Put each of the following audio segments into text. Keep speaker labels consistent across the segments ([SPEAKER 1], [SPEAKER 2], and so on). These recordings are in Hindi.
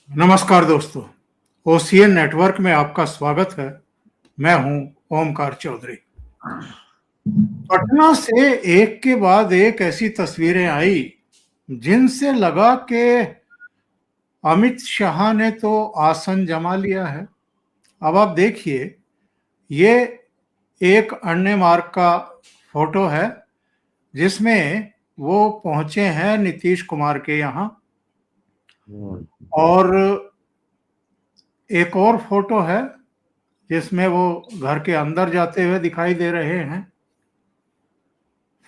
[SPEAKER 1] नमस्कार दोस्तों, ओसीएन नेटवर्क में आपका स्वागत है। मैं हूं ओमकार चौधरी। पटना से एक के बाद एक ऐसी तस्वीरें आई जिनसे लगा कि अमित शाह ने तो आसन जमा लिया है। अब आप देखिए, ये एक अन्य मार्ग का फोटो है जिसमें वो पहुंचे हैं नीतीश कुमार के यहाँ, और एक और फोटो है जिसमें वो घर के अंदर जाते हुए दिखाई दे रहे हैं।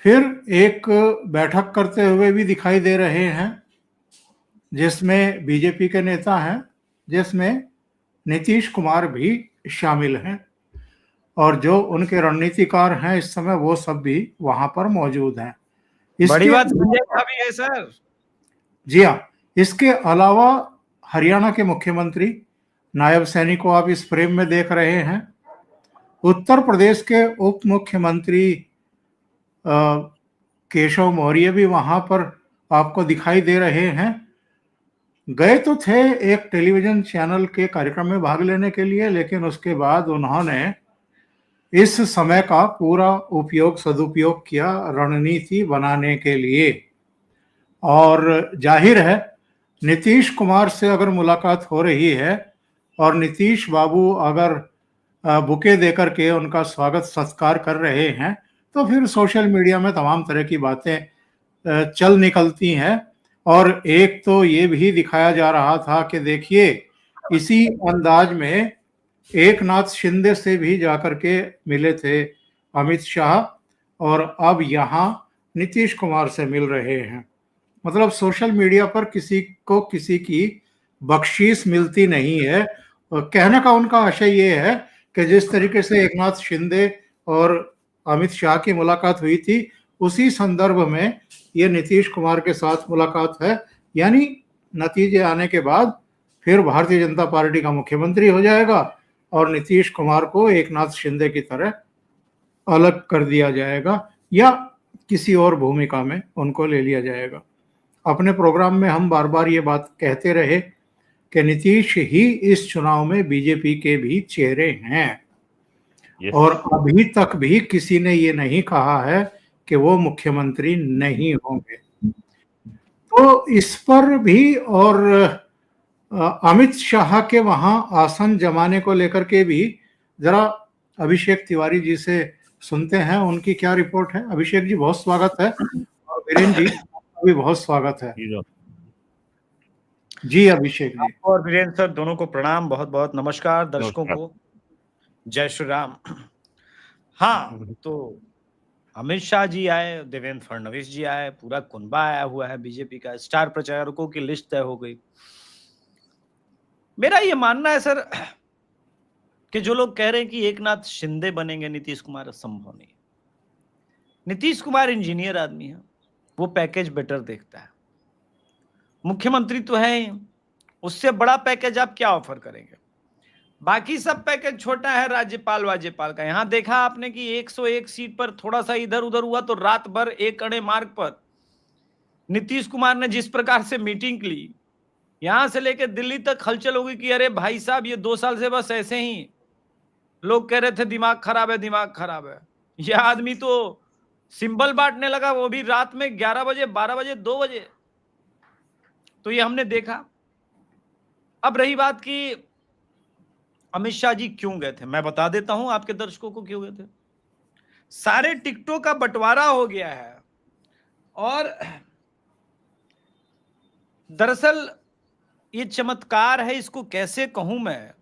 [SPEAKER 1] फिर एक बैठक करते हुए भी दिखाई दे रहे हैं जिसमें बीजेपी के नेता हैं, जिसमें नीतीश कुमार भी शामिल हैं, और जो उनके रणनीतिकार हैं इस समय वो सब भी वहां पर मौजूद हैं।
[SPEAKER 2] बड़ी बात संजय का भी है सर।
[SPEAKER 1] जी हाँ, इसके अलावा हरियाणा के मुख्यमंत्री नायब सैनी को आप इस फ्रेम में देख रहे हैं। उत्तर प्रदेश के उप मुख्यमंत्री केशव मौर्य भी वहां पर आपको दिखाई दे रहे हैं। गए तो थे एक टेलीविजन चैनल के कार्यक्रम में भाग लेने के लिए, लेकिन उसके बाद उन्होंने इस समय का पूरा सदुपयोग किया रणनीति बनाने के लिए। और जाहिर है, नीतीश कुमार से अगर मुलाकात हो रही है और नीतीश बाबू अगर बुके देकर के उनका स्वागत सत्कार कर रहे हैं, तो फिर सोशल मीडिया में तमाम तरह की बातें चल निकलती हैं। और एक तो ये भी दिखाया जा रहा था कि देखिए, इसी अंदाज में एकनाथ शिंदे से भी जाकर के मिले थे अमित शाह, और अब यहाँ नीतीश कुमार से मिल रहे हैं। मतलब सोशल मीडिया पर किसी को किसी की बख्शीश मिलती नहीं है। और कहने का उनका आशय ये है कि जिस तरीके से एकनाथ शिंदे और अमित शाह की मुलाकात हुई थी, उसी संदर्भ में ये नीतीश कुमार के साथ मुलाकात है। यानी नतीजे आने के बाद फिर भारतीय जनता पार्टी का मुख्यमंत्री हो जाएगा और नीतीश कुमार को एकनाथ शिंदे की तरह अलग कर दिया जाएगा या किसी और भूमिका में उनको ले लिया जाएगा। अपने प्रोग्राम में हम बार बार ये बात कहते रहे कि नीतीश ही इस चुनाव में बीजेपी के भी चेहरे हैं। और अभी तक भी किसी ने ये नहीं कहा है कि वो मुख्यमंत्री नहीं होंगे। तो इस पर भी, और अमित शाह के वहां आसन जमाने को लेकर के भी जरा अभिषेक तिवारी जी से सुनते हैं उनकी क्या रिपोर्ट है। अभिषेक जी, बहुत स्वागत है। और वीरेंद्र जी, आपका भी बहुत स्वागत है। जी अभिषेक जी।
[SPEAKER 2] और वीरेंद्र सर दोनों को प्रणाम, बहुत बहुत नमस्कार। दर्शकों को जय श्री राम। हाँ, तो अमित शाह जी आए, देवेंद्र फडणवीस जी आए, पूरा कुनबा आया हुआ है बीजेपी का। स्टार प्रचारकों की लिस्ट तय हो गई। मेरा ये मानना है सर कि जो लोग कह रहे हैं कि एकनाथ शिंदे बनेंगे नीतीश कुमार, असंभव नहीं। नीतीश कुमार इंजीनियर आदमी है, वो पैकेज बेटर देखता है। मुख्यमंत्री तो है ही, उससे बड़ा पैकेज आप क्या ऑफर करेंगे? बाकी सब पैकेज छोटा है राज्यपाल वाज्यपाल का। यहां देखा आपने कि 101 सीट पर थोड़ा सा इधर उधर हुआ तो रात भर एक अड़े मार्ग पर नीतीश कुमार ने जिस प्रकार से मीटिंग ली, यहां से लेकर दिल्ली तक हलचल होगी कि अरे भाई साहब, ये 2 साल से बस ऐसे ही लोग कह रहे थे दिमाग खराब है, दिमाग खराब है। यह आदमी तो सिंबल बांटने लगा, वो भी रात में 11 बजे, 12 बजे, 2 बजे। तो ये हमने देखा। अब रही बात कि अमित शाह जी क्यों गए थे, मैं बता देता हूं आपके दर्शकों को क्यों गए थे। सारे टिकटों का बंटवारा हो गया है और दरअसल ये चमत्कार है, इसको कैसे कहूं मैं।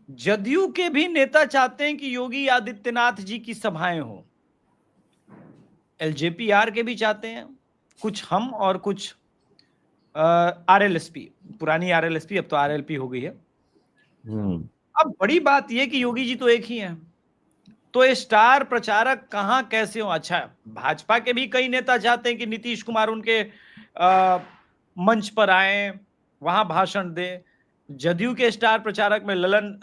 [SPEAKER 2] जदयू के भी नेता चाहते हैं कि योगी आदित्यनाथ जी की सभाएं हो, एलजेपी-आर के भी चाहते हैं, कुछ हम और कुछ आरएलएसपी, पुरानी आरएलएसपी अब तो आरएलपी हो गई है। अब बड़ी बात यह कि योगी जी तो एक ही हैं, तो स्टार प्रचारक कहां कैसे हो? अच्छा, भाजपा के भी कई नेता चाहते हैं कि नीतीश कुमार उनके मंच पर आए, वहां भाषण दे। जदयू के स्टार प्रचारक में ललन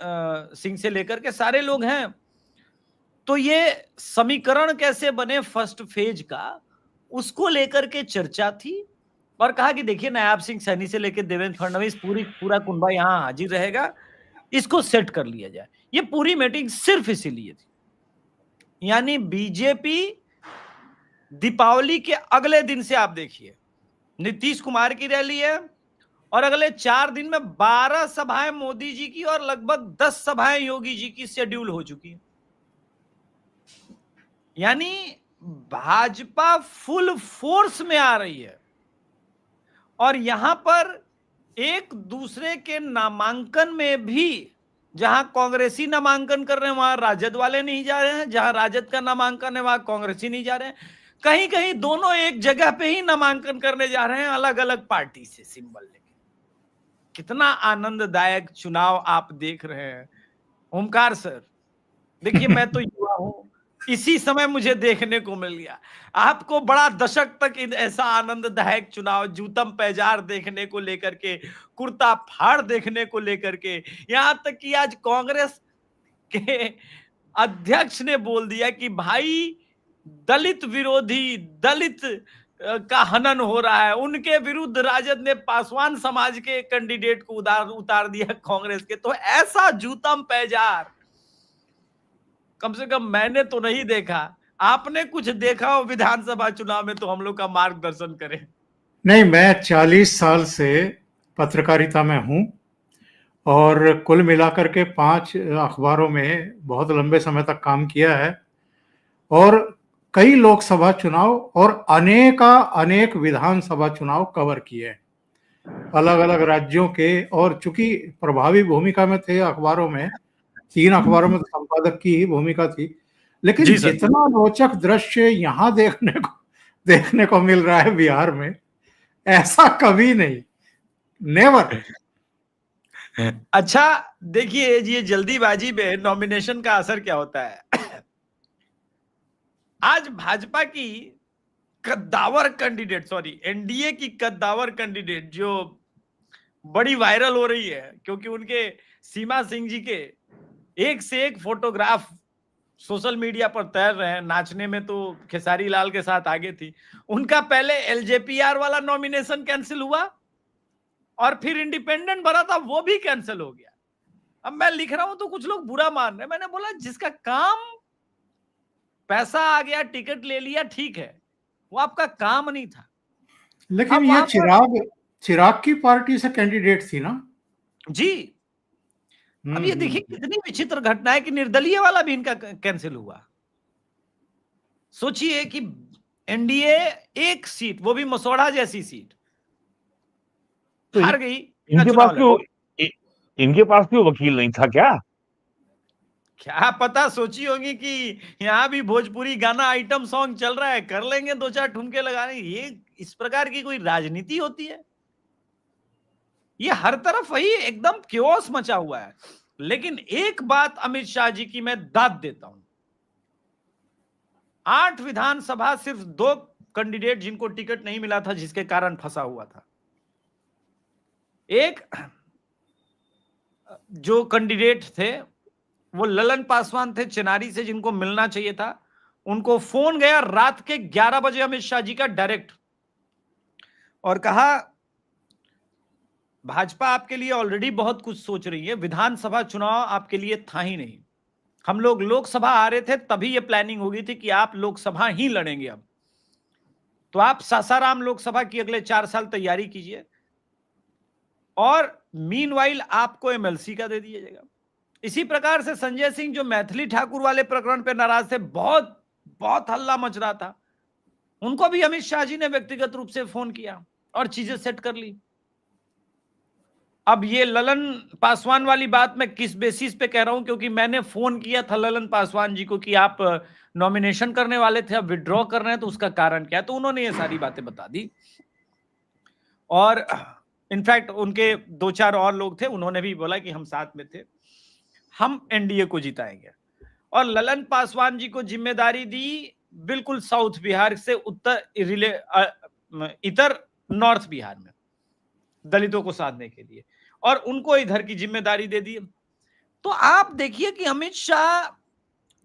[SPEAKER 2] सिंह से लेकर के सारे लोग हैं। तो ये समीकरण कैसे बने फर्स्ट फेज का, उसको लेकर के चर्चा थी। और कहा कि देखिए नायाब सिंह सैनी से लेकर देवेंद्र फडणवीस पूरा कुंभा यहां हाजिर रहेगा, इसको सेट कर लिया जाए। ये पूरी मीटिंग सिर्फ इसीलिए थी। यानी बीजेपी दीपावली के अगले दिन से आप देखिए नीतीश कुमार की रैली है और अगले 4 दिन में 12 सभाएं मोदी जी की और लगभग 10 सभाएं योगी जी की शेड्यूल हो चुकी है। यानी भाजपा फुल फोर्स में आ रही है और यहां पर एक दूसरे के नामांकन में भी जहां कांग्रेसी नामांकन कर रहे हैं वहां राजद वाले नहीं जा रहे हैं, जहां राजद का नामांकन है वहां कांग्रेसी नहीं जा रहे हैं, कहीं कहीं दोनों एक जगह पे ही नामांकन करने जा रहे हैं अलग अलग पार्टी से सिंबल लेके। कितना आनंददायक चुनाव आप देख रहे हैं ओमकार सर। देखिए मैं तो युवा हूं, इसी समय मुझे देखने को मिल गया। आपको बड़ा दशक तक ऐसा आनंददायक चुनाव, जूतम पैजार देखने को लेकर के, कुर्ता फाड़ देखने को लेकर के, यहां तक कि आज कांग्रेस के अध्यक्ष ने बोल दिया कि भाई दलित विरोधी, दलित का हनन हो रहा है, उनके विरुद्ध राजद ने पासवान समाज के कैंडिडेट को उतार दिया कांग्रेस के। तो ऐसा जूतम पैजार कम से कम मैंने तो नहीं देखा। आपने कुछ देखा हो विधानसभा चुनाव में तो हम लोग का मार्गदर्शन करें।
[SPEAKER 1] नहीं, मैं 40 साल से पत्रकारिता में हूं और कुल मिलाकर के 5 अखबारों में बहुत लंबे समय तक काम किया है और कई लोकसभा चुनाव और अनेक विधानसभा चुनाव कवर किए अलग अलग राज्यों के। और चूंकि प्रभावी भूमिका में थे अखबारों में, 3 अखबारों में तो संपादक की ही भूमिका थी, लेकिन जितना रोचक दृश्य यहाँ देखने को मिल रहा है बिहार में, ऐसा कभी नहीं, नेवर।
[SPEAKER 2] अच्छा देखिए, ये जल्दीबाजी में नॉमिनेशन का असर क्या होता है। आज भाजपा की कद्दावर कैंडिडेट, सॉरी एनडीए की कद्दावर कैंडिडेट जो बड़ी वायरल हो रही है, क्योंकि उनके सीमा सिंह जी के एक से एक फोटोग्राफ सोशल मीडिया पर तैर रहे हैं। नाचने में तो खेसारी लाल के साथ आगे थी। उनका पहले एलजेपीआर वाला नॉमिनेशन कैंसिल हुआ और फिर इंडिपेंडेंट भरा था, वो भी कैंसिल हो गया। अब मैं लिख रहा हूं तो कुछ लोग बुरा मान रहे हैं। मैंने बोला जिसका काम, पैसा आ गया, टिकट ले लिया, ठीक है, वो आपका काम नहीं था।
[SPEAKER 1] लेकिन ये चिराग की पार्टी से कैंडिडेट थी ना
[SPEAKER 2] जी। अब ये देखिए कितनी विचित्र घटना है कि निर्दलीय वाला भी इनका कैंसिल हुआ। सोचिए कि एनडीए एक सीट, वो भी मसौढ़ा जैसी सीट, हार गई।
[SPEAKER 3] इनके पास क्यों वकील नहीं था
[SPEAKER 2] क्या पता सोची होगी कि यहाँ भी भोजपुरी गाना आइटम सॉन्ग चल रहा है, कर लेंगे 2-4 ठुमके लगाने। ये इस प्रकार की कोई राजनीति होती है? ये हर तरफ वही एकदम क्योस मचा हुआ है। लेकिन एक बात अमित शाह जी की मैं दाद देता हूं, 8 विधानसभा सिर्फ 2 कैंडिडेट जिनको टिकट नहीं मिला था, जिसके कारण फंसा हुआ था। एक जो कैंडिडेट थे वो ललन पासवान थे चेनारी से, जिनको मिलना चाहिए था। उनको फोन गया रात के 11 बजे अमित शाह जी का डायरेक्ट, और कहा भाजपा आपके लिए ऑलरेडी बहुत कुछ सोच रही है, विधानसभा चुनाव आपके लिए था ही नहीं। हम लोग लोकसभा आ रहे थे तभी ये प्लानिंग हो गई थी कि आप लोकसभा ही लड़ेंगे। अब तो आप सासाराम लोकसभा की अगले 4 साल तैयारी कीजिए और मीनवाइल आपको एमएलसी का दे दिया जाएगा। इसी प्रकार से संजय सिंह जो मैथिली ठाकुर वाले प्रकरण पे नाराज थे, बहुत हल्ला मच रहा था, उनको भी अमित शाह जी ने व्यक्तिगत रूप से फोन किया और चीजें सेट कर ली। अब ये ललन पासवान वाली बात मैं किस बेसिस पे कह रहा हूं, क्योंकि मैंने फोन किया था ललन पासवान जी को कि आप नॉमिनेशन करने वाले थे, अब विड्रॉ कर रहे हैं, तो उसका कारण क्या है। तो उन्होंने ये सारी बातें बता दी और इनफैक्ट उनके 2-4 और लोग थे, उन्होंने भी बोला कि हम साथ में थे, हम एनडीए को जिताएंगे। और ललन पासवान जी को जिम्मेदारी दी बिल्कुल साउथ बिहार से इतर नॉर्थ बिहार में दलितों को साधने के लिए, और उनको इधर की जिम्मेदारी दे दी। तो आप देखिए कि अमित शाह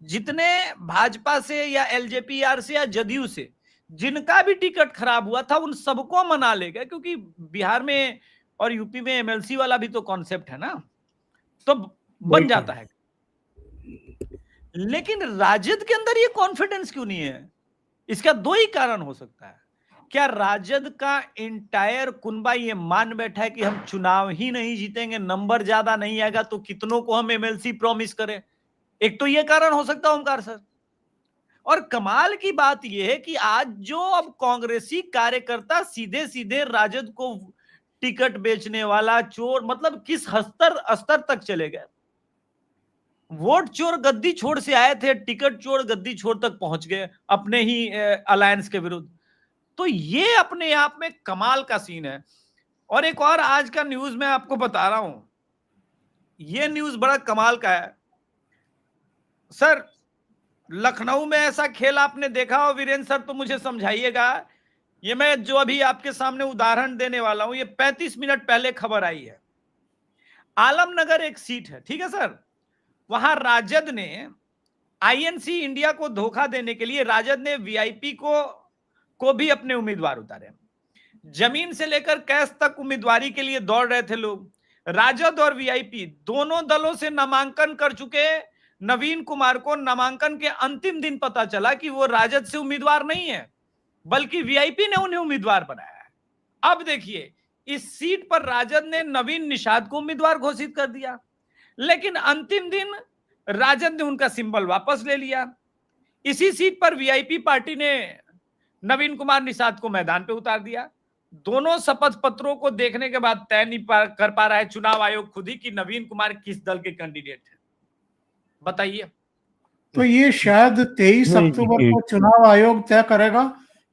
[SPEAKER 2] जितने भाजपा से या एलजेपीआर से या जदयू से जिनका भी टिकट खराब हुआ था उन सबको मना ले गए, क्योंकि बिहार में और यूपी में एमएलसी वाला भी तो कॉन्सेप्ट है ना, तो बन जाता है। लेकिन राजद के अंदर ये कॉन्फिडेंस क्यों नहीं है? इसका दो ही कारण हो सकता है। क्या राजद का इंटायर कुनबा ये मान बैठा है कि हम चुनाव ही नहीं जीतेंगे, नंबर ज्यादा नहीं आएगा तो कितनों को हम एमएलसी प्रॉमिस करें? एक तो ये कारण हो सकता है ओमकार सर। और कमाल की बात यह है कि आज जो अब कांग्रेसी कार्यकर्ता सीधे सीधे राजद को टिकट बेचने वाला चोर, मतलब किस स्तर तक चले गए। वोट चोर गद्दी छोड़ से आए थे, टिकट चोर गद्दी छोड़ तक पहुंच गए अपने ही अलायंस के विरुद्ध। तो ये अपने आप में कमाल का सीन है। और एक और आज का न्यूज मैं आपको बता रहा हूं, ये न्यूज बड़ा कमाल का है सर। लखनऊ में ऐसा खेल आपने देखा हो वीरेंद्र सर, तो मुझे समझाइएगा। ये मैं जो अभी आपके सामने उदाहरण देने वाला हूं, ये 35 मिनट पहले खबर आई है। आलमनगर एक सीट है, ठीक है सर, वहां राजद ने आईएनसी इंडिया को धोखा देने के लिए राजद ने वीआईपी को भी अपने उम्मीदवार उतारे। जमीन से लेकर कैश तक उम्मीदवारी के लिए दौड़ रहे थे लोग। राजद और वीआईपी दोनों दलों से नामांकन कर चुके नवीन कुमार को नामांकन के अंतिम दिन पता चला कि वो राजद से उम्मीदवार नहीं है, बल्कि वीआईपी ने उन्हें उम्मीदवार बनाया है। अब देखिए, इस सीट पर राजद ने नवीन निषाद को उम्मीदवार घोषित कर दिया, लेकिन अंतिम दिन राजद ने उनका सिंबल वापस ले लिया। इसी सीट पर वीआईपी पार्टी ने नवीन कुमार निषाद को मैदान पे उतार दिया। दोनों शपथ पत्रों को देखने के बाद तय नहीं कर पा रहा है चुनाव आयोग खुद ही कि नवीन कुमार किस दल के कैंडिडेट है। बताइए।
[SPEAKER 1] तो ये शायद 23 अक्टूबर को चुनाव आयोग तय करेगा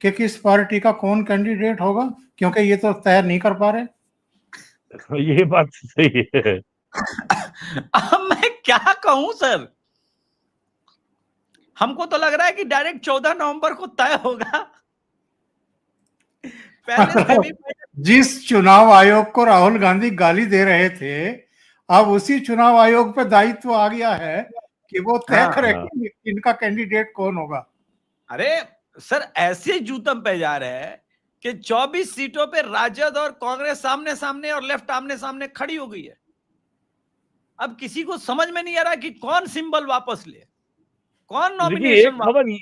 [SPEAKER 1] कि किस पार्टी का कौन कैंडिडेट होगा, क्योंकि ये तो तय नहीं कर पा रहे।
[SPEAKER 3] ये बात सही है।
[SPEAKER 2] अब मैं क्या कहूं सर, हमको तो लग रहा है कि डायरेक्ट 14 नवंबर को तय होगा। पहले से भी
[SPEAKER 1] जिस चुनाव आयोग को राहुल गांधी गाली दे रहे थे, अब उसी चुनाव आयोग पे दायित्व आ गया है कि वो तय करे कि इनका कैंडिडेट कौन होगा।
[SPEAKER 2] अरे सर, ऐसे जूतम पे जा रहे हैं कि 24 सीटों पे राजद और कांग्रेस सामने सामने और लेफ्ट आमने सामने खड़ी हो गई है। अब किसी को समझ में नहीं आ रहा कि कौन सिंबल वापस ले, कौन नॉमिनेशन।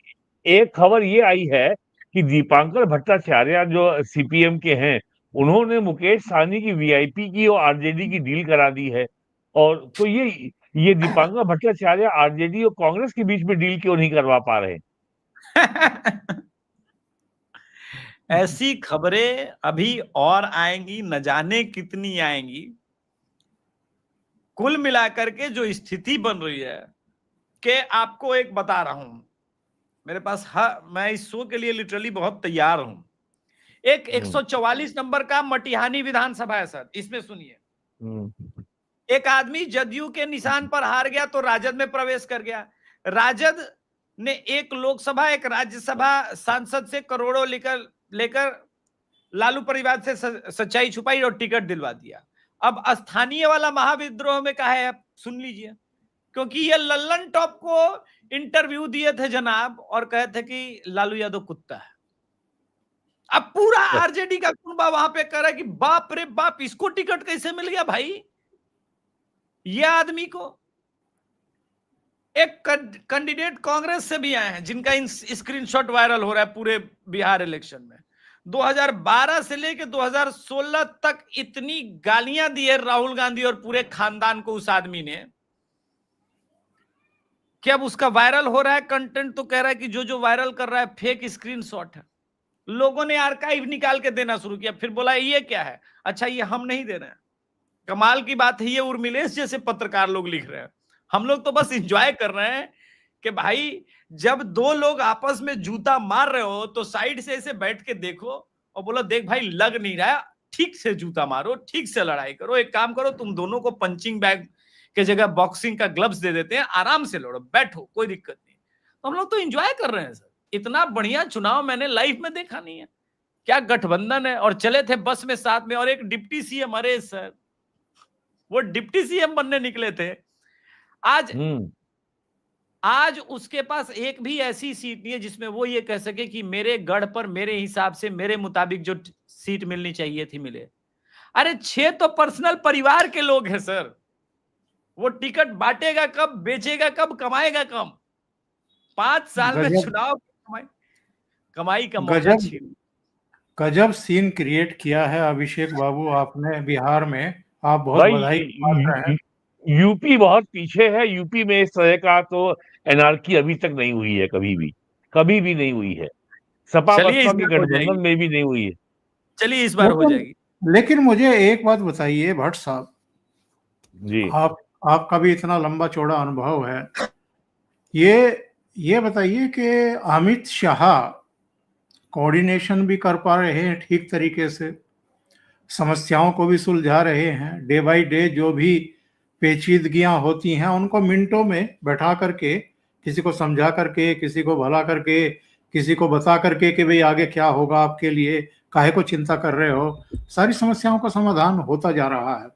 [SPEAKER 3] एक खबर ये आई है कि दीपांकर भट्टाचार्य जो सीपीएम के हैं, उन्होंने मुकेश सहनी की वीआईपी की और आरजेडी की डील करा दी है। और तो ये दीपांकर भट्टाचार्य आरजेडी और कांग्रेस के बीच में डील क्यों नहीं करवा पा रहे?
[SPEAKER 2] ऐसी खबरें अभी और आएंगी, न जाने कितनी आएंगी। कुल मिलाकर के जो स्थिति बन रही है कि आपको एक बता रहा हूं, मेरे पास मैं इस शो के लिए लिटरली बहुत तैयार हूं। एक 144 नंबर का मटिहानी विधानसभा है सर, इसमें सुनिए। एक आदमी जदयू के निशान पर हार गया तो राजद में प्रवेश कर गया। राजद ने एक लोकसभा एक राज्यसभा सांसद से करोड़ों लेकर लालू परिवार से सच्चाई छुपाई और टिकट दिलवा दिया। अब स्थानीय वाला महाविद्रोह में कहा है, सुन लीजिए, क्योंकि ये लल्लन टॉप को इंटरव्यू दिए थे जनाब और कहे थे कि लालू यादव कुत्ता है। अब पूरा आरजेडी का कुनबा वहां पे कह रहा है कि बाप रे बाप, इसको टिकट कैसे मिल गया भाई। ये आदमी को एक कैंडिडेट कांग्रेस से भी आए हैं जिनका स्क्रीनशॉट वायरल हो रहा है पूरे बिहार इलेक्शन में। 2012 से लेकर 2016 तक इतनी गालियां दी है राहुल गांधी और पूरे खानदान को उस आदमी ने कि अब उसका वायरल हो रहा है कंटेंट तो कह रहा है कि जो वायरल कर रहा है फेक स्क्रीनशॉट है। लोगों ने आर्काइव निकाल के देना शुरू किया, फिर बोला ये क्या है, अच्छा ये हम नहीं दे रहे हैं। कमाल की बात है, ये उर्मिलेश जैसे पत्रकार लोग लिख रहे हैं, हम लोग तो बस एंजॉय कर रहे हैं कि भाई जब दो लोग आपस में जूता मार रहे हो तो साइड से ऐसे बैठ के देखो और बोलो देख भाई लग नहीं रहा है, ठीक से जूता मारो, ठीक से लड़ाई करो। एक काम करो, तुम दोनों को पंचिंग बैग के जगह बॉक्सिंग का ग्लव्स दे देते हैं, आराम से लड़ो, बैठो, कोई दिक्कत नहीं। तो हम लोग तो एंजॉय कर रहे हैं सर। इतना बढ़िया चुनाव मैंने लाइफ में देखा नहीं है। क्या गठबंधन है। और चले थे बस में साथ में, और एक डिप्टी सीएम, अरे सर वो डिप्टी सीएम बनने निकले थे। आज आज उसके पास एक भी ऐसी सीट नहीं है जिसमें वो ये कह सके कि मेरे गढ़ पर मेरे हिसाब से मेरे मुताबिक जो सीट मिलनी चाहिए थी मिले। अरे 6 तो पर्सनल परिवार के लोग हैं सर। वो टिकट बांटेगा कब, बेचेगा कब, कमाएगा कब? 5 साल में
[SPEAKER 1] गजब
[SPEAKER 2] चुनाव कमाई का मौका
[SPEAKER 1] गजब
[SPEAKER 2] छीन।
[SPEAKER 1] गजब सीन क्रिएट किया है अभिषेक बाबू आपने बिहार में। आप बहुत
[SPEAKER 3] भाई
[SPEAKER 1] बधाई के पात्र हैं।
[SPEAKER 3] यूपी बहुत पीछे है। यूपी में इस तरह का तो एनार्की अभी तक नहीं हुई है, कभी भी नहीं हुई है। सपा
[SPEAKER 2] चलिए
[SPEAKER 3] बसपा
[SPEAKER 2] इस
[SPEAKER 3] के
[SPEAKER 2] बार हो
[SPEAKER 3] गठबंधन
[SPEAKER 2] जाएगी।
[SPEAKER 3] में भी नहीं हुई है।
[SPEAKER 2] चलिए इस बार हो
[SPEAKER 1] लेकिन
[SPEAKER 2] जाएगी।
[SPEAKER 1] लेकिन मुझे एक बात बताइए भट्ट साहब,
[SPEAKER 3] जी
[SPEAKER 1] आप आपका भी इतना लंबा चौड़ा अनुभव है, ये ये बताइए कि अमित शाह कोऑर्डिनेशन भी कर पा रहे हैं ठीक तरीके से, समस्याओं को भी सुलझा रहे हैं, डे बाय डे जो भी पेचीदगियां होती हैं उनको मिनटों में बैठा करके, किसी को समझा करके, किसी को भला करके, किसी को बता करके कि भाई आगे क्या होगा आपके लिए, काहे को चिंता कर रहे हो, सारी समस्याओं का समाधान होता जा रहा है।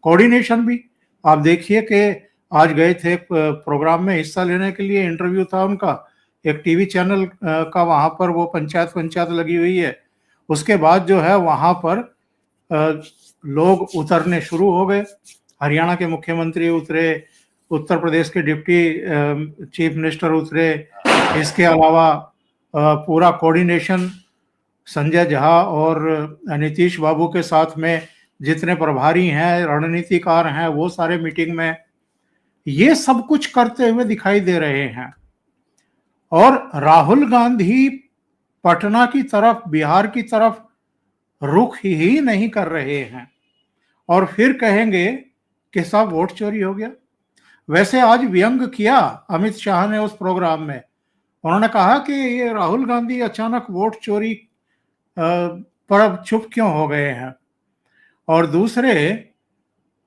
[SPEAKER 1] कोऑर्डिनेशन भी आप देखिए कि आज गए थे प्रोग्राम में हिस्सा लेने के लिए, इंटरव्यू था उनका, एक टीवी चैनल का, वहां पर वो पंचायत लगी हुई है। उसके बाद जो है वहां पर लोग उतरने शुरू हो गए। हरियाणा के मुख्यमंत्री उतरे, उत्तर प्रदेश के डिप्टी चीफ मिनिस्टर उतरे, इसके अलावा पूरा कोऑर्डिनेशन संजय झा और नीतीश बाबू के साथ में जितने प्रभारी हैं, रणनीतिकार हैं, वो सारे मीटिंग में ये सब कुछ करते हुए दिखाई दे रहे हैं। और राहुल गांधी पटना की तरफ, बिहार की तरफ रुख ही नहीं कर रहे हैं और फिर कहेंगे कि सब वोट चोरी हो गया। वैसे आज व्यंग किया अमित शाह ने उस प्रोग्राम में, उन्होंने कहा कि ये राहुल गांधी अचानक वोट चोरी पर अब चुप क्यों हो गए हैं। और दूसरे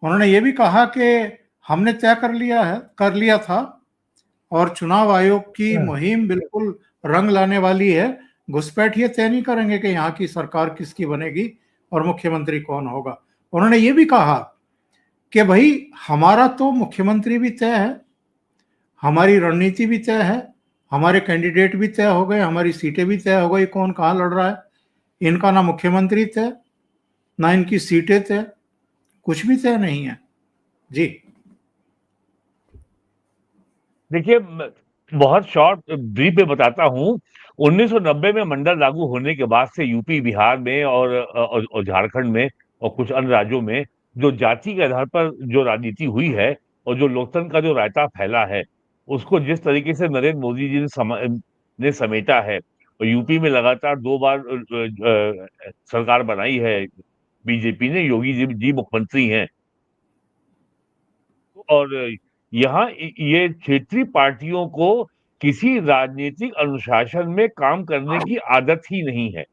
[SPEAKER 1] उन्होंने ये भी कहा कि हमने तय कर लिया था और चुनाव आयोग की मुहिम बिल्कुल रंग लाने वाली है, घुसपैठ ये तय नहीं करेंगे कि यहाँ की सरकार किसकी बनेगी और मुख्यमंत्री कौन होगा। उन्होंने ये भी कहा कि भाई हमारा तो मुख्यमंत्री भी तय है, हमारी रणनीति भी तय है, हमारे कैंडिडेट भी तय हो गए, हमारी सीटें भी तय हो गई, कौन कहाँ लड़ रहा है। इनका ना मुख्यमंत्री तय, ना इनकी सीटें तय, कुछ भी तय नहीं है। जी
[SPEAKER 3] देखिए, बहुत शॉर्ट ब्रीफ में बताता हूँ। 1990 में मंडल लागू होने के बाद से यूपी, बिहार में और झारखंड में और कुछ अन्य राज्यों में जो जाति के आधार पर जो राजनीति हुई है और जो लोकतंत्र का जो रायता फैला है, उसको जिस तरीके से नरेंद्र मोदी जी ने समेटा है और यूपी में लगातार 2 बार सरकार बनाई है बीजेपी ने, योगी जी मुख्यमंत्री हैं। और यहाँ ये क्षेत्रीय पार्टियों को किसी राजनीतिक अनुशासन में काम करने की आदत ही नहीं है।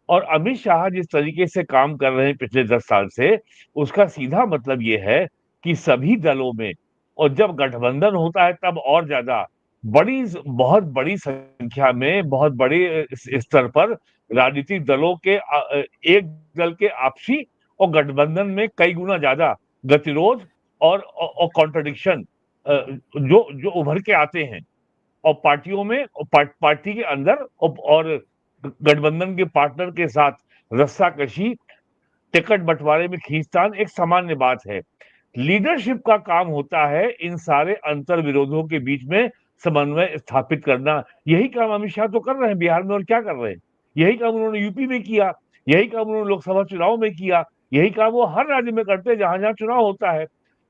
[SPEAKER 3] और अमित शाह जिस तरीके से काम कर रहे हैं पिछले 10 साल से, उसका सीधा मतलब ये है कि सभी दलों में, और जब गठबंधन होता है तब और ज्यादा बहुत बड़ी संख्या में, बहुत बड़े स्तर पर राजनीतिक दलों के एक दल के आपसी और गठबंधन में कई गुना ज्यादा गतिरोध और कॉन्ट्रडिक्शन जो जो उभर के आते हैं। और पार्टियों में, पार्टी के अंदर और गठबंधन के पार्टनर के साथ रस्साकशी, टिकट बंटवारे में खींचतान एक सामान्य बात है। लीडरशिप का काम होता है इन सारे अंतर विरोधों के बीच में समन्वय स्थापित करना। यही काम अमित शाह तो कर रहे हैं बिहार में, और क्या कर रहे हैं? यही काम उन्होंने यूपी में किया, यही काम उन्होंने लोकसभा चुनाव में किया, यही काम वो हर राज्य में करते हैं जहां जहां चुनाव होता है।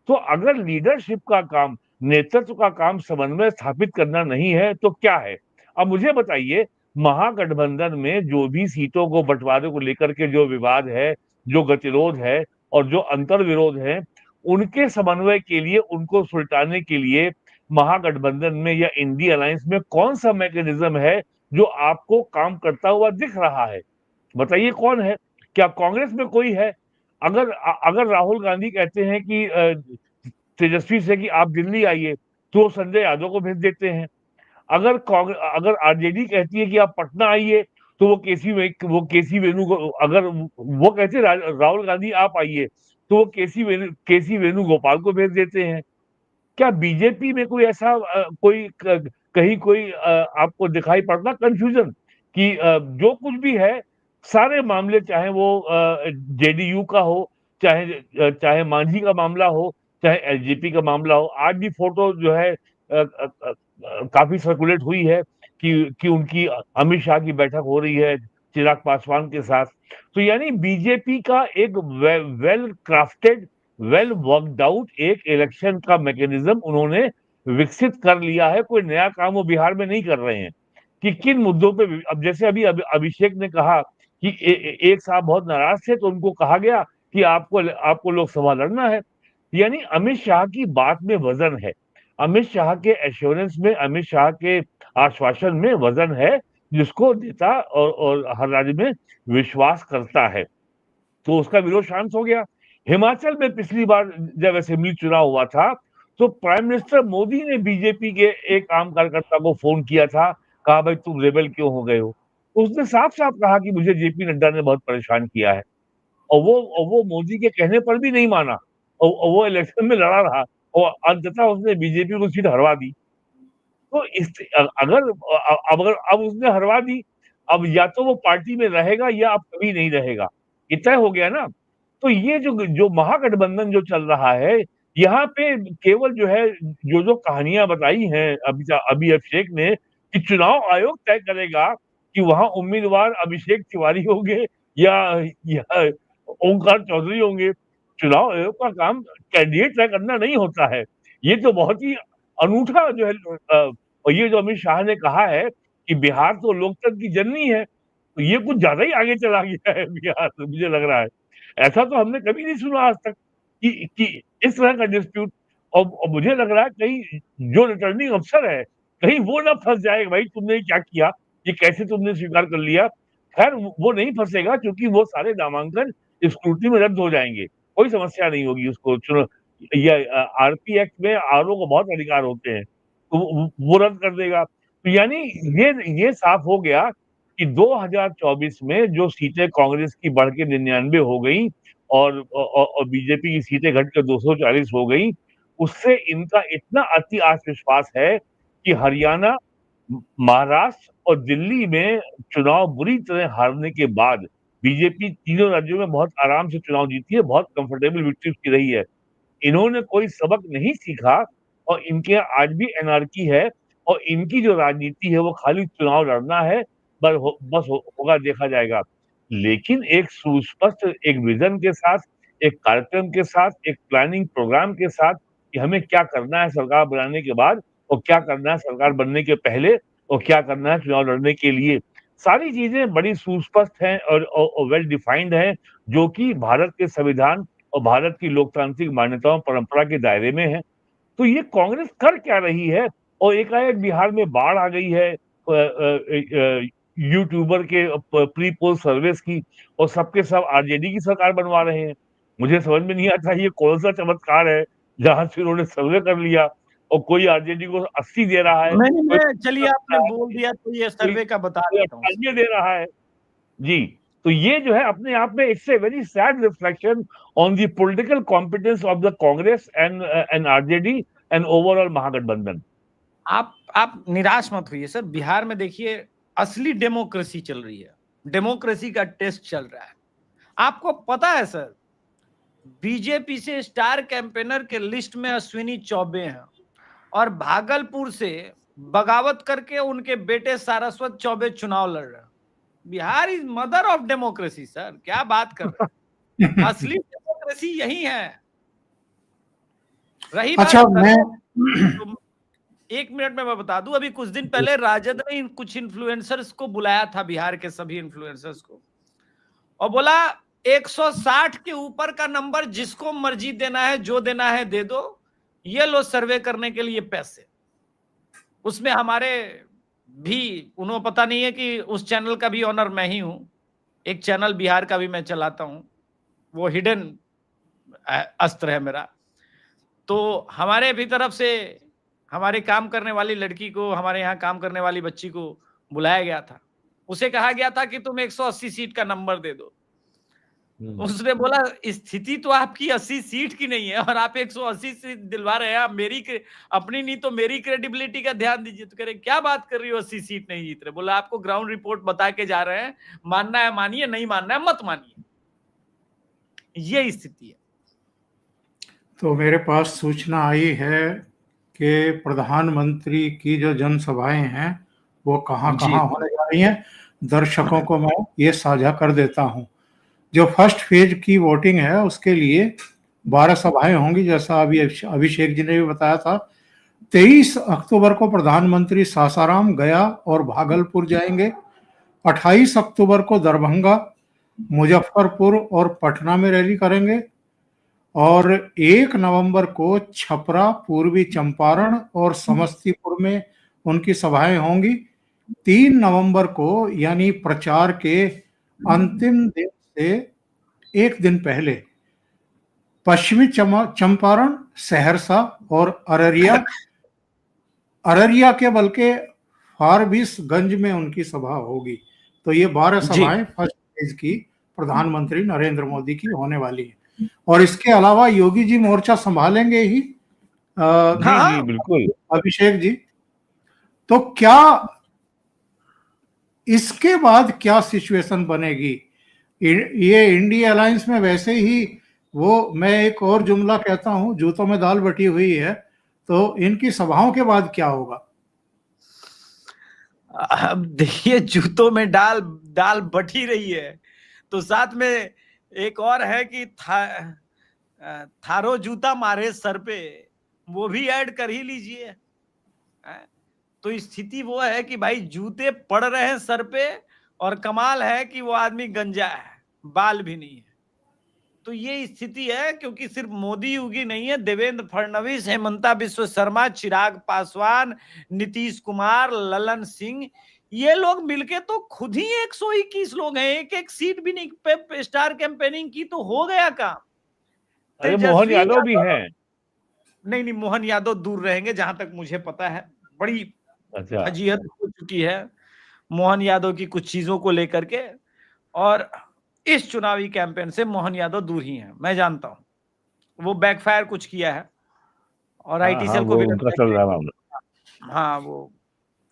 [SPEAKER 3] तो अगर लीडरशिप का काम, नेतृत्व का काम समन्वय स्थापित करना नहीं है तो क्या है? अब मुझे बताइए, महागठबंधन में जो भी सीटों को बंटवारे को लेकर के जो विवाद है, जो गतिरोध है और जो अंतर विरोध है, उनके समन्वय के लिए, उनको सुलटाने के लिए महागठबंधन में या इंडिया अलायंस में कौन सा मैकेनिज्म है जो आपको काम करता हुआ दिख रहा है? बताइए कौन है? क्या कांग्रेस में कोई है? अगर अगर राहुल गांधी कहते हैं कि तेजस्वी से कि आप दिल्ली आइए, तो संजय यादव को भेज देते हैं। अगर आरजेडी कहती है कि आप पटना आइए, तो वो केसी वेणु को, अगर वो कहते हैं राहुल गांधी आप आइए, तो वो केसी वेणुगोपाल को भेज देते हैं। क्या बीजेपी में कोई ऐसा कहीं कोई आपको दिखाई पड़ता कंफ्यूजन कि जो कुछ भी है सारे मामले, चाहे वो जेडीयू का हो, चाहे मांझी का मामला हो, चाहे एलजेपी का मामला हो, आज भी फोटो जो है काफी सर्कुलेट हुई है कि उनकी अमित शाह की बैठक हो रही है चिराग पासवान के साथ। तो यानी बीजेपी का एक well crafted, well worked out एक इलेक्शन का मैकेनिज्म उन्होंने विकसित कर लिया है। कोई नया काम वो बिहार में नहीं कर रहे हैं कि किन मुद्दों पे। अब जैसे अभिषेक ने कहा कि एक साहब बहुत नाराज थे तो उनको कहा गया कि आपको लोकसभा लड़ना है। यानी अमित शाह की बात में वजन है, अमित शाह के एश्योरेंस में, अमित शाह के आश्वासन में वजन है, जिसको नेता और हर राज्य में विश्वास करता है। तो उसका विरोध शांत हो गया। हिमाचल में पिछली बार जब असेंबली चुनाव हुआ था तो प्राइम मिनिस्टर मोदी ने बीजेपी के एक आम कार्यकर्ता को फोन किया था, कहा भाई तुम रेबल क्यों हो गए हो। तो उसने साफ साफ कहा कि मुझे जेपी नड्डा ने बहुत परेशान किया है, और वो मोदी के कहने पर भी नहीं माना, और वो इलेक्शन में लड़ा रहा, और अंततः उसने बीजेपी को सीट हरवा दी। तो अगर अब उसने हरवा दी, अब या तो वो पार्टी में रहेगा या अब कभी नहीं रहेगा, ये तय हो गया ना। तो ये जो महागठबंधन जो चल रहा है, यहाँ पे केवल जो है जो कहानियां बताई हैं अभी अभिषेक ने कि चुनाव आयोग तय करेगा कि वहां उम्मीदवार अभिषेक तिवारी होंगे या ओंकार चौधरी होंगे। चुनाव आयोग का काम कैंडिडेट तय करना नहीं होता है। ये तो बहुत ही अनूठा जो है और ये जो अमित शाह ने कहा है कि बिहार तो लोकतंत्र की जननी है, तो ये कुछ ज्यादा ही आगे चला गया है बिहार, मुझे लग रहा है। ऐसा तो हमने कभी नहीं सुना आज तक कि इस तरह का डिस्प्यूट। और मुझे लग रहा है कहीं जो रिटर्निंग अफसर है कहीं वो ना फंस जाए, भाई तुमने क्या किया, ये कैसे तुमने स्वीकार कर लिया। खैर वो नहीं फंसेगा क्योंकि वो सारे नामांकन स्क्रूटनी में रद्द हो जाएंगे, कोई समस्या नहीं होगी उसको। चुनो ये आरपी एक्ट में आरओ को बहुत अधिकार होते हैं, तो वो रद्द कर देगा। तो यानी ये साफ हो गया कि 2024 में जो सीटें कांग्रेस की बढ़ के 99 हो गई और बीजेपी की सीटें घटकर 240 हो गई, उससे इनका इतना अति आत्मविश्वास है कि हरियाणा, महाराष्ट्र और दिल्ली में चुनाव बुरी तरह हारने के बाद बीजेपी तीनों राज्यों में बहुत आराम से चुनाव जीती है, बहुत कंफर्टेबल विक्ट्री उसकी रही है। इन्होंने कोई सबक नहीं सीखा और इनके आज भी एनार्की है, और इनकी जो राजनीति है वो खाली चुनाव लड़ना है, होगा देखा जाएगा। लेकिन एक सुस्पष्ट एक विजन के साथ, एक कार्यक्रम के साथ, एक प्लानिंग प्रोग्राम के साथ कि हमें क्या करना है सरकार बनाने के बाद, और क्या करना है सरकार बनने के पहले, और क्या करना है चुनाव लड़ने के लिए। सारी चीजें बड़ी सुस्पष्ट हैं और वेल डिफाइंड हैं, जो कि भारत के संविधान और भारत की लोकतांत्रिक मान्यताओं परंपरा के दायरे में है। तो ये कांग्रेस कर क्या रही है, और एकाएक बिहार में बाढ़ आ गई है यूट्यूबर के प्री पोल सर्विस की, और सबके सब आरजेडी की सरकार बनवा रहे हैं। मुझे समझ में नहीं आता ये कौन सा चमत्कार है जहां से उन्होंने सर्वे कर लिया और कोई आरजेडी को 80 दे रहा है,
[SPEAKER 2] नहीं
[SPEAKER 3] कोई
[SPEAKER 2] मैं चलिए आपने बोल दिया तो ये सर्वे का बता देता हूँ।
[SPEAKER 3] 98 दे रहा है जी। तो ये जो है अपने आप में it's a very sad reflection on the political competence of the Congress and RJD and overall Mahagathbandhan.
[SPEAKER 2] आप निराश मत होइए सर, बिहार में देखिए असली डेमोक्रेसी चल रही है, डेमोक्रेसी का टेस्ट चल रहा है। आपको पता है सर, बीजेपी से स्टार कैंपेनर के लिस्ट में अश्विनी चौबे हैं, और भागलपुर से बगावत करके उनके बेटे सारस्वत चौबे चुनाव लड़ रहे हैं। Bihar is mother of democracy sir, क्या बात कर रहे हैं। असली डेमोक्रेसी यही है। रही बात
[SPEAKER 1] अच्छा, मैं
[SPEAKER 2] तो 1 मिनट में मैं बता दूं, अभी कुछ दिन पहले राजद ने कुछ इन्फ्लुएंसर्स को बुलाया था, बिहार के सभी इन्फ्लुएंसर्स को, और बोला 160 के ऊपर का नंबर जिसको मर्जी देना है, जो देना है दे दो, ये लो सर्वे करने के लिए पैसे। उसमें हमारे भी, उन्होंने पता नहीं है कि उस चैनल का भी ऑनर मैं ही हूं, एक चैनल बिहार का भी मैं चलाता हूं, वो हिडन अस्त्र है मेरा। तो हमारे भी तरफ से हमारे काम करने वाली लड़की को, हमारे यहाँ काम करने वाली बच्ची को बुलाया गया था। उसे कहा गया था कि तुम 180 सीट का नंबर दे दो। उसने बोला स्थिति तो आपकी 80 सीट की नहीं है और आप 180 सीट दिलवा रहे हैं, आप अपनी नहीं तो मेरी क्रेडिबिलिटी का ध्यान दीजिए। तो कह रहे क्या बात कर रही हो, 80 सीट नहीं जीत रहे। बोला आपको ग्राउंड रिपोर्ट बता के जा रहे हैं, मानना है मानिए, नहीं मानना है मत मानिए। ये स्थिति है।
[SPEAKER 1] तो मेरे पास सूचना आई है कि प्रधानमंत्री की जो जनसभाएं हैं वो कहाँ कहाँ होने जा रही हैं। दर्शकों को मैं ये साझा कर देता हूँ। जो फर्स्ट फेज की वोटिंग है उसके लिए 12 सभाएं होंगी, जैसा अभी अभिषेक जी ने भी बताया था। 23 अक्टूबर को प्रधानमंत्री सासाराम, गया और भागलपुर जाएंगे। 28 अक्टूबर को दरभंगा, मुजफ्फरपुर और पटना में रैली करेंगे। और 1 नवंबर को छपरा, पूर्वी चंपारण और समस्तीपुर में उनकी सभाएं होंगी। 3 नवंबर को यानी प्रचार के अंतिम दिन से एक दिन पहले पश्चिमी चंपारण, सहरसा और अररिया के बल्कि फारबिसगंज में उनकी सभा होगी। तो ये 12 सभाएं फर्स्ट फेज की प्रधानमंत्री नरेंद्र मोदी की होने वाली है। और इसके अलावा योगी जी मोर्चा संभालेंगे ही।
[SPEAKER 3] जी बिल्कुल
[SPEAKER 1] अभिषेक जी, तो क्या इसके बाद क्या सिचुएशन बनेगी? ये इंडिया अलायंस में वैसे ही वो, मैं एक और जुमला कहता हूं, जूतों में दाल बटी हुई है। तो इनकी सभाओं के बाद क्या होगा?
[SPEAKER 2] अब देखिए, जूतों में दाल बटी रही है, तो साथ में एक और है कि थारो जूता मारे सर पे, वो भी ऐड कर ही लीजिए। तो स्थिति वो है कि भाई जूते पड़ रहे हैं सर पे, और कमाल है कि वो आदमी गंजा है, बाल भी नहीं है। तो ये स्थिति है, क्योंकि सिर्फ मोदी योगी नहीं है, देवेंद्र फडणवीस, हेमंता बिस्व शर्मा, चिराग पासवान, नीतीश कुमार, ललन सिंह, ये लोग मिलके तो खुद ही 121 लोग हैं। एक एक सीट भी नहीं पे स्टार कैंपेनिंग की तो हो गया काम।
[SPEAKER 3] अरे मोहन यादव भी हैं।
[SPEAKER 2] नहीं, मोहन यादव दूर रहेंगे जहां तक मुझे पता है। बड़ी फजीहत हो चुकी है मोहन यादव की कुछ चीजों को लेकर के, और इस चुनावी कैंपेन से मोहन यादव दूर ही हैं। मैं जानता हूं वो बैकफायर कुछ किया है, और आईटी सेल को भी
[SPEAKER 3] चल रहा है।
[SPEAKER 2] हाँ, वो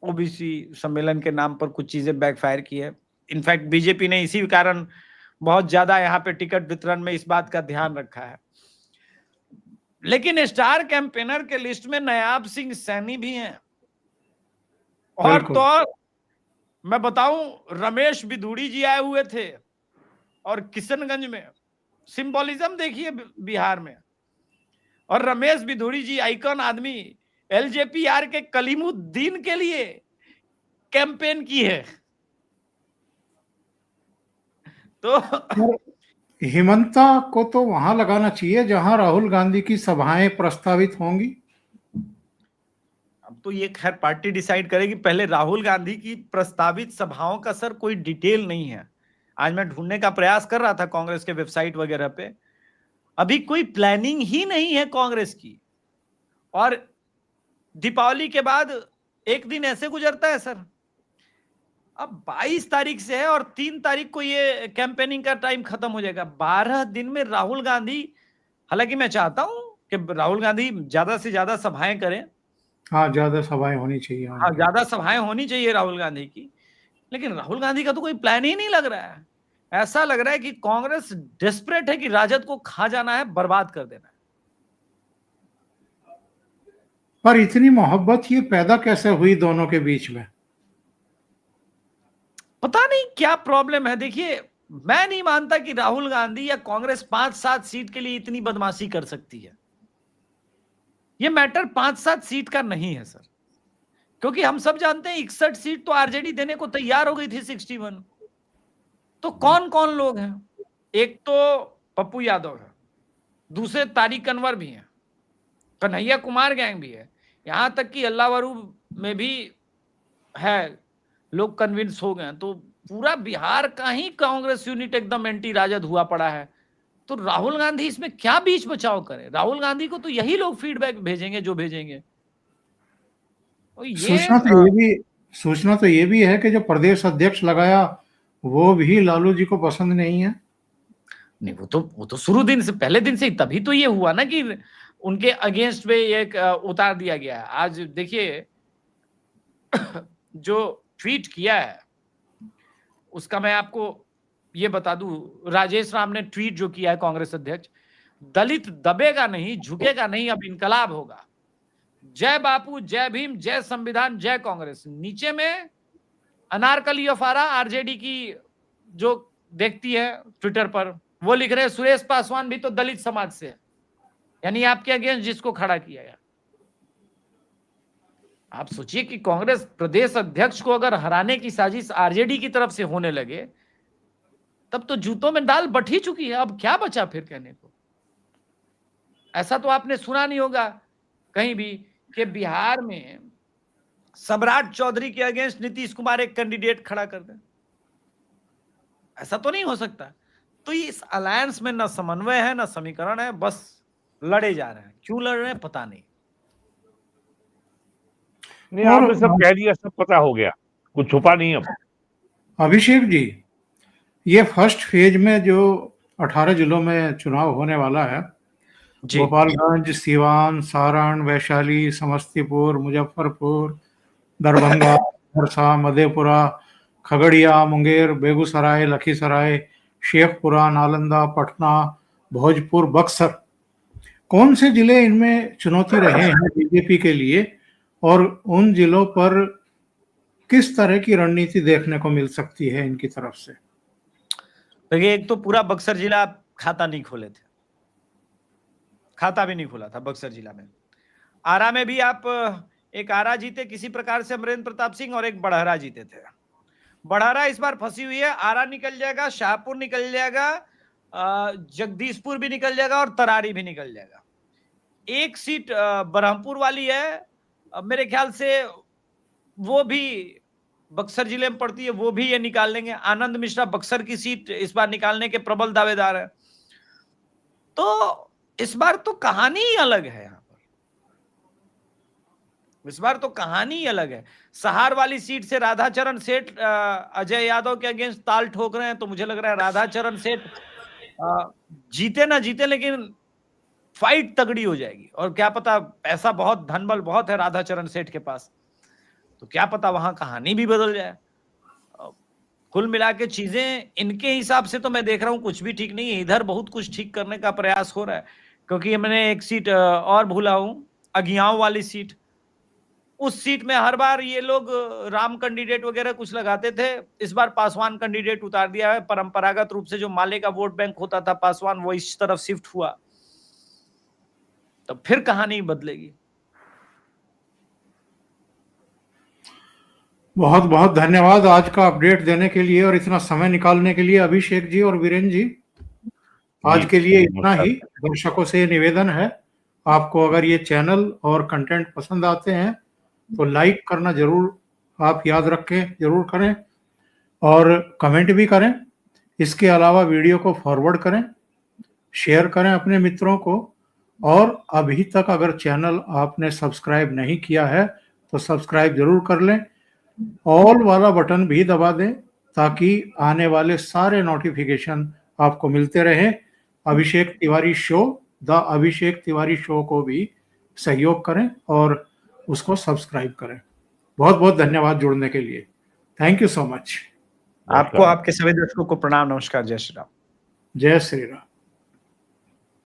[SPEAKER 2] ओबीसी सम्मेलन के नाम पर कुछ चीजें बैकफायर की है। इनफैक्ट बीजेपी ने इसी कारण बहुत ज्यादा यहाँ पे टिकट वितरण में इस बात का ध्यान रखा है। लेकिन स्टार कैंपेनर के लिस्ट में नायाब सिंह सैनी भी हैं, और तो मैं बताऊं, रमेश बिधूड़ी जी आए हुए थे, और किशनगंज में सिंबोलिज्म देखिए बिहार में। और रमेश बिधूड़ी जी आइकन आदमी, एलजेपीआर के कलीमुद्दीन के लिए कैंपेन की है। तो
[SPEAKER 1] हेमंता को तो वहां लगाना चाहिए जहां राहुल गांधी की सभाएं प्रस्तावित होंगी।
[SPEAKER 2] अब तो ये खैर पार्टी डिसाइड करेगी। पहले राहुल गांधी की प्रस्तावित सभाओं का सर कोई डिटेल नहीं है। आज मैं ढूंढने का प्रयास कर रहा था कांग्रेस के वेबसाइट वगैरह पे, अभी कोई प्लानिंग ही नहीं है कांग्रेस की। और दीपावली के बाद एक दिन ऐसे गुजरता है सर, अब 22 तारीख से है और 3 तारीख को ये कैंपेनिंग का टाइम खत्म हो जाएगा। 12 दिन में राहुल गांधी, हालांकि मैं चाहता हूं कि राहुल गांधी ज्यादा से ज्यादा सभाएं करें।
[SPEAKER 1] हाँ, ज्यादा सभाएं होनी चाहिए।
[SPEAKER 2] हाँ, ज्यादा सभाएं होनी चाहिए राहुल गांधी की। लेकिन राहुल गांधी का तो कोई प्लान ही नहीं लग रहा है। ऐसा लग रहा है कि कांग्रेस डेस्परेट है कि राजद को खा जाना है, बर्बाद कर देना है।
[SPEAKER 1] पर इतनी मोहब्बत ये पैदा कैसे हुई दोनों के बीच में?
[SPEAKER 2] पता नहीं क्या प्रॉब्लम है। देखिए, मैं नहीं मानता कि राहुल गांधी या कांग्रेस 5-7 सीट के लिए इतनी बदमाशी कर सकती है। ये मैटर 5-7 सीट का नहीं है सर, क्योंकि हम सब जानते हैं 61 सीट तो आरजेडी देने को तैयार हो गई थी, 61। तो कौन कौन लोग हैं? एक तो पप्पू यादव है, दूसरे तारिक अनवर भी हैं, कन्हैया कुमार गैंग भी है, यहां तक कि अल्लावरू में भी है, लोग कन्विंस हो गए। तो पूरा बिहार का ही कांग्रेस यूनिट एकदम एंटी राजद हुआ पड़ा है। तो राहुल गांधी इसमें क्या बीच बचाव करे? राहुल गांधी को तो यही लोग फीडबैक भेजेंगे जो भेजेंगे।
[SPEAKER 1] सूचना तो ये भी है कि जो प्रदेश अध्यक्ष लगाया वो भी लालू जी को पसंद नहीं है।
[SPEAKER 2] नहीं, वो तो शुरू दिन से, पहले दिन से ही, तभी तो ये हुआ ना कि उनके अगेंस्ट में एक उतार दिया गया है। आज देखिए जो ट्वीट किया है उसका मैं आपको ये बता दूं, राजेश राम ने ट्वीट जो किया है, कांग्रेस अध्यक्ष, दलित दबेगा नहीं, झुकेगा नहीं, अब इनकलाब होगा, जय बापू, जय भीम, जय संविधान, जय कांग्रेस। नीचे में अनारकली अफारा आरजेडी की जो देखती है ट्विटर पर, वो लिख रहे हैं सुरेश पासवान भी तो दलित समाज से है, यानी आपके अगेंस्ट जिसको खड़ा किया गया। आप सोचिए कि कांग्रेस प्रदेश अध्यक्ष को अगर हराने की साजिश आरजेडी की तरफ से होने लगे, तब तो जूतों में दाल बट ही चुकी है, अब क्या बचा फिर कहने को। ऐसा तो आपने सुना नहीं होगा कहीं भी कि बिहार में सम्राट चौधरी के अगेंस्ट नीतीश कुमार एक कैंडिडेट खड़ा कर दे, ऐसा तो नहीं हो सकता। तो इस अलायंस में न समन्वय है, न समीकरण है, बस लड़े जा रहे हैं। क्यों लड़ रहे हैं पता नहीं।
[SPEAKER 3] नहीं, आपने सब कह दिया, सब पता हो गया, कुछ छुपा नहीं। अब
[SPEAKER 1] अभिषेक जी, ये फर्स्ट फेज में जो 18 जिलों में चुनाव होने वाला है, गोपालगंज, सीवान, सारण, वैशाली, समस्तीपुर, मुजफ्फरपुर, दरभंगा, सहरसा, मधेपुरा, खगड़िया, मुंगेर, बेगूसराय, लखीसराय, शेखपुरा, नालंदा, पटना, भोजपुर, बक्सर, कौन से जिले इनमें चुनौती रहे हैं बीजेपी के लिए, और उन जिलों पर किस तरह की रणनीति देखने को मिल सकती है इनकी तरफ से?
[SPEAKER 2] देखिए, एक तो पूरा बक्सर जिला खाता नहीं खोले थे, खाता भी नहीं खोला था बक्सर जिला में। आरा में भी आप एक आरा जीते किसी प्रकार से अमरेंद्र प्रताप सिंह, और एक बड़हरा जीते थे। बड़हरा इस बार फंसी हुई है, आरा निकल जाएगा, शाहपुर निकल जाएगा, जगदीशपुर भी निकल जाएगा और तरारी भी निकल जाएगा। एक सीट बरहमपुर वाली है, मेरे ख्याल से वो भी बक्सर जिले में पड़ती है, वो भी ये निकाल लेंगे। आनंद मिश्रा बक्सर की सीट इस बार निकालने के प्रबल दावेदार है। तो इस बार तो कहानी ही अलग है, यहाँ पर इस बार तो कहानी ही अलग है। सहार वाली सीट से राधाचरण सेठ अजय यादव के अगेंस्ट ताल ठोक रहे हैं, तो मुझे लग रहा है राधाचरण सेठ जीते ना जीते, लेकिन फाइट तगड़ी हो जाएगी। और क्या पता, पैसा बहुत, धनबल बहुत है राधाचरण सेठ के पास, तो क्या पता वहां कहानी भी बदल जाए। कुल मिला के चीजें इनके हिसाब से तो मैं देख रहा हूं कुछ भी ठीक नहीं है। इधर बहुत कुछ ठीक करने का प्रयास हो रहा है, क्योंकि मैंने एक सीट और भूला हूं, अगियाव वाली सीट। उस सीट में हर बार ये लोग राम कैंडिडेट वगैरह कुछ लगाते थे, इस बार पासवान कैंडिडेट उतार दिया है। परंपरागत रूप से जो माले का वोट बैंक होता था पासवान, वो इस तरफ शिफ्ट हुआ, तो फिर कहानी बदलेगी।
[SPEAKER 1] बहुत बहुत धन्यवाद आज का अपडेट देने के लिए और इतना समय निकालने के लिए अभिषेक जी और वीरेन जी। आज के लिए इतना ही। दर्शकों से निवेदन है, आपको अगर ये चैनल और कंटेंट पसंद आते हैं तो लाइक करना जरूर, आप याद रखें, जरूर करें, और कमेंट भी करें। इसके अलावा वीडियो को फॉरवर्ड करें, शेयर करें अपने मित्रों को, और अभी तक अगर चैनल आपने सब्सक्राइब नहीं किया है तो सब्सक्राइब जरूर कर लें। ऑल वाला बटन भी दबा दें ताकि आने वाले सारे नोटिफिकेशन आपको मिलते रहे। Abhishek Tiwari show, the Abhishek Tiwari show को भी सहयोग करें और उसको सब्सक्राइब करें। बहुत बहुत धन्यवाद जुड़ने के लिए। Thank you so much.
[SPEAKER 2] आपको, आपके सभी दर्शकों को प्रणाम, नमस्कार, जय श्री राम।
[SPEAKER 1] जय श्री राम।